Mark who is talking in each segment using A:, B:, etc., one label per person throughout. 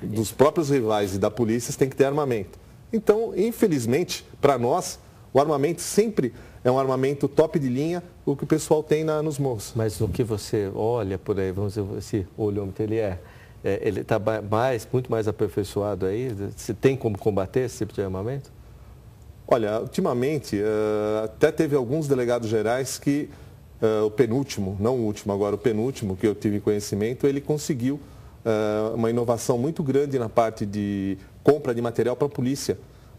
A: dos próprios rivais e da polícia tem que ter armamento. Então, infelizmente, para nós, o armamento sempre é um armamento top de linha, o que o pessoal tem nos morros.
B: Mas o que você olha por aí, vamos dizer, esse olhômetro, ele está muito mais aperfeiçoado aí? Você tem como combater esse tipo de armamento?
A: Olha, ultimamente, até teve alguns delegados gerais que, o penúltimo, não o último, agora o penúltimo, que eu tive conhecimento, ele conseguiu uma inovação muito grande na parte de compra de material para a polícia,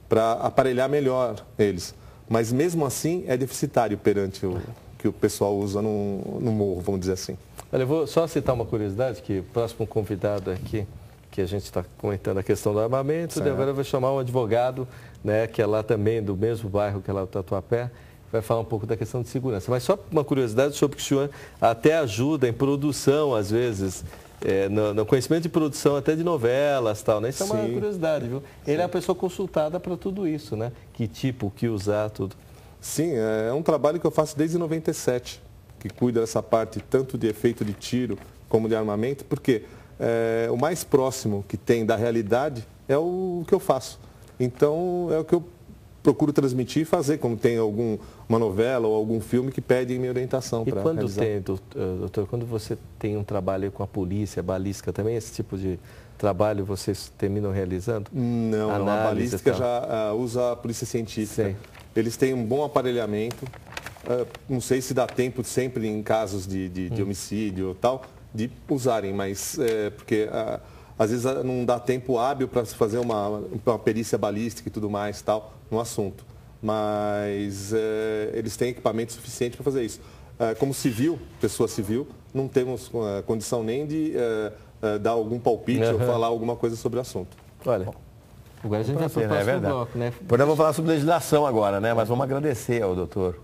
A: para aparelhar melhor eles. Mas mesmo assim é deficitário perante o que o pessoal usa no morro, vamos dizer assim.
B: Olha, eu vou só citar uma curiosidade, que o próximo convidado aqui, que a gente está comentando a questão do armamento, e agora eu vou chamar um advogado, né, que é lá também do mesmo bairro que é lá do Tatuapé, vai falar um pouco da questão de segurança. Mas só uma curiosidade sobre que o senhor até ajuda em produção, às vezes, no conhecimento de produção até de novelas e tal, né? Isso é uma curiosidade, viu? Ele é a pessoa consultada para tudo isso, né? Que tipo, o que usar, tudo.
A: Sim, é um trabalho que eu faço desde 97, que cuida dessa parte tanto de efeito de tiro como de armamento, porque o mais próximo que tem da realidade é o que eu faço. Então, é o que eu procuro transmitir e fazer quando tem uma novela ou algum filme que pede minha orientação para realizar.
B: E doutor, quando você tem um trabalho com a polícia, balística também, esse tipo de trabalho vocês terminam realizando?
A: Não, a balística já usa a polícia científica. Sim. Eles têm um bom aparelhamento, não sei se dá tempo sempre em casos de homicídio ou tal, de usarem, mas porque às vezes não dá tempo hábil para se fazer uma perícia balística e tudo mais tal no assunto. Mas eles têm equipamento suficiente para fazer isso. Como civil, pessoa civil, não temos condição nem de dar algum palpite ou falar alguma coisa sobre o assunto.
B: Olha, agora a gente vai para o próximo bloco, né?
C: Vamos falar sobre legislação agora, né? Mas vamos agradecer ao doutor.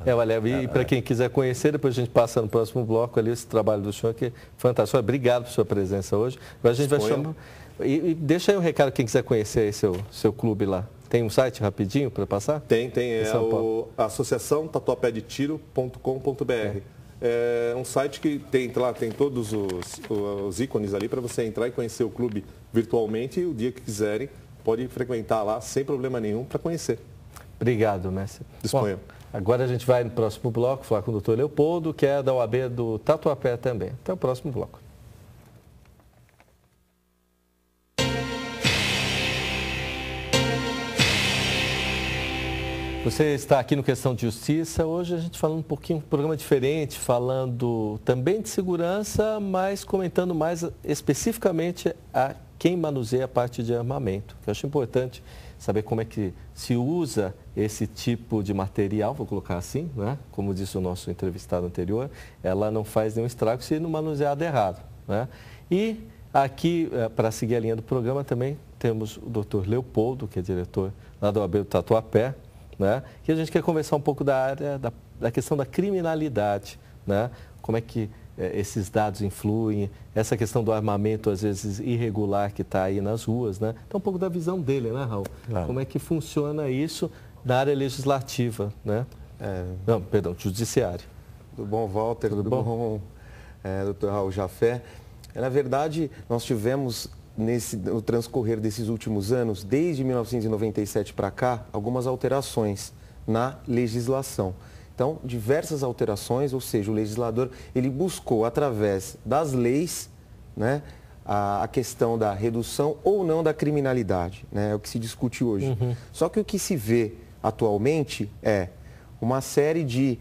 B: Olha, e para quem quiser conhecer, depois a gente passa no próximo bloco ali esse trabalho do senhor, que é fantástico. Obrigado por sua presença hoje. Agora a gente vai chamar. E deixa aí um recado quem quiser conhecer aí seu clube lá. Tem um site rapidinho para passar?
A: Tem. É a Associação tatuapedetiro.com.br. É um site que tem todos os ícones ali para você entrar e conhecer o clube virtualmente, e o dia que quiserem pode frequentar lá sem problema nenhum para conhecer.
B: Obrigado, mestre.
A: Disponha.
B: Agora a gente vai no próximo bloco falar com o doutor Leopoldo, que é da OAB do Tatuapé também. Até o próximo bloco. Você está aqui no Questão de Justiça. Hoje a gente falando um pouquinho, um programa diferente, falando também de segurança, mas comentando mais especificamente a quem manuseia a parte de armamento. Eu acho importante saber como é que se usa esse tipo de material, vou colocar assim, né? Como disse o nosso entrevistado anterior, ela não faz nenhum estrago se não manuseado errado, né? E aqui, para seguir a linha do programa, também temos o doutor Leopoldo, que é diretor lá da OAB do Tatuapé, né? Que a gente quer conversar um pouco da área, da questão da criminalidade, né? Como é que esses dados influem, essa questão do armamento, às vezes, irregular que está aí nas ruas, né? Então, um pouco da visão dele, né, Raul? Claro. Como é que funciona isso na área legislativa, né? Não, perdão, judiciário.
D: Tudo bom, Walter? Tudo bom? Doutor Raul Jafé. Na verdade, nós tivemos, no transcorrer desses últimos anos, desde 1997 para cá, algumas alterações na legislação. Então, diversas alterações, ou seja, o legislador ele buscou, através das leis, né, a questão da redução ou não da criminalidade, né, é o que se discute hoje. Só que o que se vê atualmente é uma série de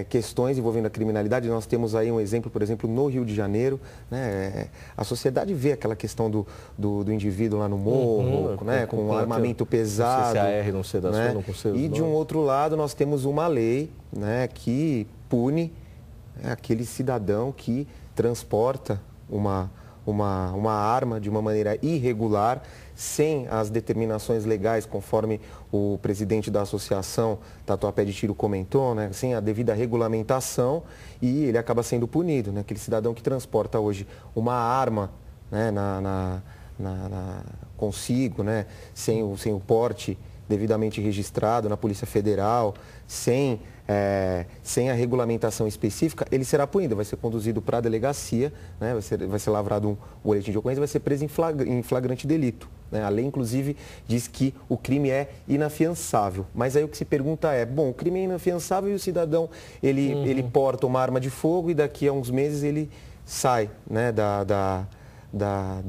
D: questões envolvendo a criminalidade. Nós temos aí um exemplo, por exemplo, no Rio de Janeiro, né, a sociedade vê aquela questão do indivíduo lá no morro, né, com um armamento pesado.
B: Não sei das
D: né,
B: não consigo,
D: e de um outro lado nós temos uma lei, né, que pune aquele cidadão que transporta uma arma de uma maneira irregular, sem as determinações legais, conforme o presidente da associação Tatuapé de Tiro comentou, né, sem a devida regulamentação, e ele acaba sendo punido, né, aquele cidadão que transporta hoje uma arma, né, consigo, né, sem o porte devidamente registrado na Polícia Federal, sem a regulamentação específica, ele será punido, vai ser conduzido para a delegacia, né? vai ser lavrado um boletim de ocorrência e vai ser preso em flagrante delito. Né? A lei, inclusive, diz que o crime é inafiançável. Mas aí o que se pergunta é, bom, o crime é inafiançável e o cidadão, ele porta uma arma de fogo e daqui a uns meses ele sai, né, da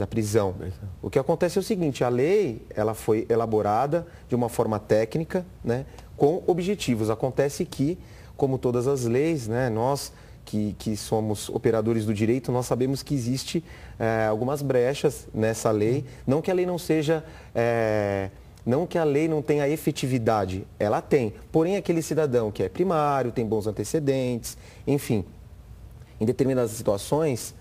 D: prisão. O que acontece é o seguinte, a lei ela foi elaborada de uma forma técnica, né, com objetivos. Acontece que, como todas as leis, né, nós que somos operadores do direito, nós sabemos que existe algumas brechas nessa lei. Não que a lei não seja... não que a lei não tenha efetividade, ela tem. Porém, aquele cidadão que é primário, tem bons antecedentes, enfim, em determinadas situações,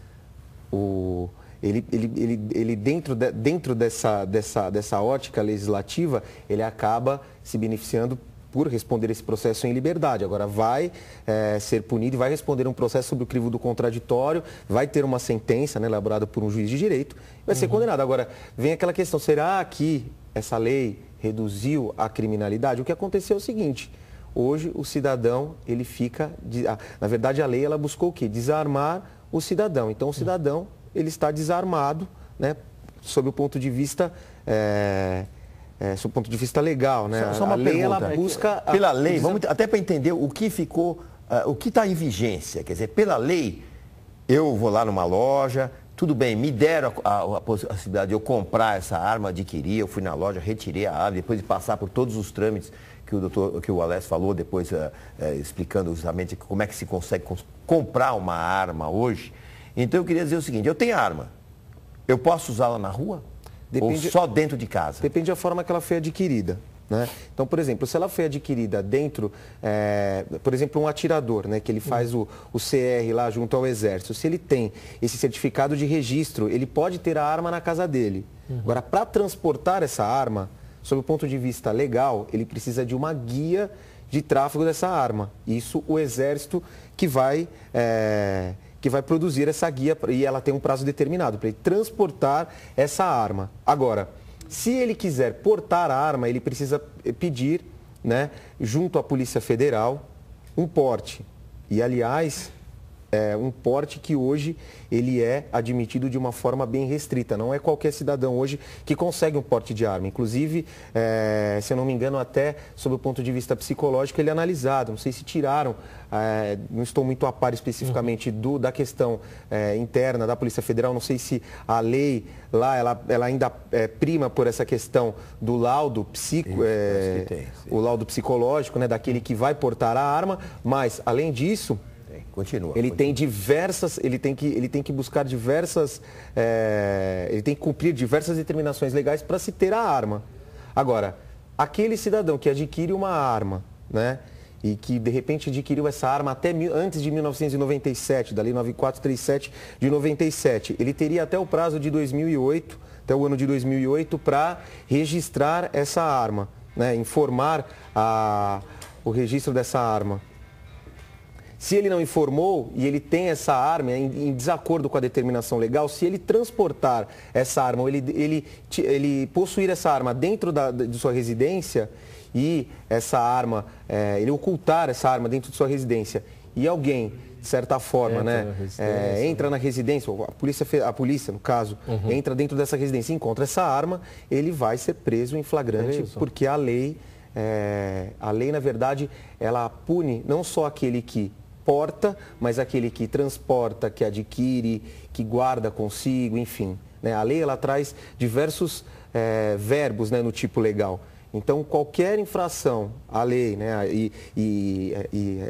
D: ele dentro dessa ótica legislativa, ele acaba se beneficiando por responder esse processo em liberdade. Agora vai ser punido e vai responder um processo sobre o crivo do contraditório, vai ter uma sentença, né, elaborada por um juiz de direito e vai ser condenado. Agora, vem aquela questão, será que essa lei reduziu a criminalidade? O que aconteceu é o seguinte, hoje o cidadão, ele fica... Na verdade, a lei ela buscou o quê? Desarmar o cidadão. Então, o cidadão, ele está desarmado, né, sob o ponto de vista... sob o ponto de vista legal, né?
C: Só uma
D: lei,
C: pergunta.
D: Ela busca...
C: Pela lei, até para entender o que ficou, o que está em vigência. Quer dizer, pela lei, eu vou lá numa loja, tudo bem, me deram a possibilidade de eu comprar essa arma, adquirir, eu fui na loja, retirei a arma, depois de passar por todos os trâmites que o Alex falou, depois explicando justamente como é que se consegue comprar uma arma hoje. Então eu queria dizer o seguinte, eu tenho arma, eu posso usá-la na rua? Depende, ou só dentro de casa?
D: Depende da forma que ela foi adquirida. Né? Então, por exemplo, se ela foi adquirida dentro, por exemplo, um atirador, né, que ele faz o CR lá junto ao Exército, se ele tem esse certificado de registro, ele pode ter a arma na casa dele. Agora, para transportar essa arma, sob o ponto de vista legal, ele precisa de uma guia de tráfego dessa arma. Isso o Exército que vai produzir essa guia e ela tem um prazo determinado para ele transportar essa arma. Agora, se ele quiser portar a arma, ele precisa pedir, né, junto à Polícia Federal, um porte. E, aliás, um porte que hoje ele é admitido de uma forma bem restrita. Não é qualquer cidadão hoje que consegue um porte de arma. Inclusive, se eu não me engano, até sob o ponto de vista psicológico, ele é analisado. Não sei se tiraram, não estou muito a par especificamente da questão interna da Polícia Federal. Não sei se a lei lá, ela ainda prima por essa questão do laudo o laudo psicológico, né, daquele que vai portar a arma. Mas, além disso... Ele tem que buscar diversas, ele tem que cumprir diversas determinações legais para se ter a arma. Agora, aquele cidadão que adquire uma arma, né, e que de repente adquiriu essa arma até antes de 1997, da Lei 9437 de 97, ele teria até o prazo de 2008, até o ano de 2008, para registrar essa arma, né, informar o registro dessa arma. Se ele não informou e ele tem essa arma em desacordo com a determinação legal, se ele transportar essa arma ou ele possuir essa arma dentro de sua residência e essa arma, ele ocultar essa arma dentro de sua residência e alguém, de certa forma, entra na residência, a polícia no caso, entra dentro dessa residência e encontra essa arma, ele vai ser preso em flagrante, porque a lei, na verdade, ela pune não só aquele que porta, mas aquele que transporta, que adquire, que guarda consigo, enfim. Né? A lei ela traz diversos verbos, né, no tipo legal. Então, qualquer infração à lei, né, e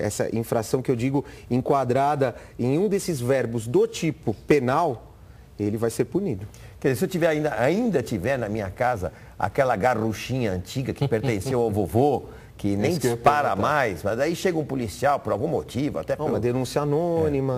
D: essa infração que eu digo enquadrada em um desses verbos do tipo penal, ele vai ser punido.
C: Quer dizer, se eu ainda tiver na minha casa aquela garruchinha antiga que pertenceu ao vovô, que nem dispara mais, mas aí chega um policial por algum motivo, até
D: uma denúncia anônima.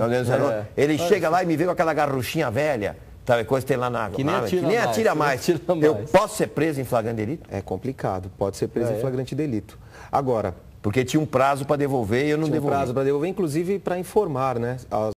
C: Ele chega lá e me vê com aquela garruchinha velha, tal coisa que tem lá na água.
B: Que nem atira mais.
C: Eu posso ser preso em flagrante delito?
D: É complicado, pode ser preso em flagrante delito. Agora...
C: Porque tinha um prazo para devolver e eu não devolvi.
D: Tinha um prazo para devolver, inclusive para informar, né?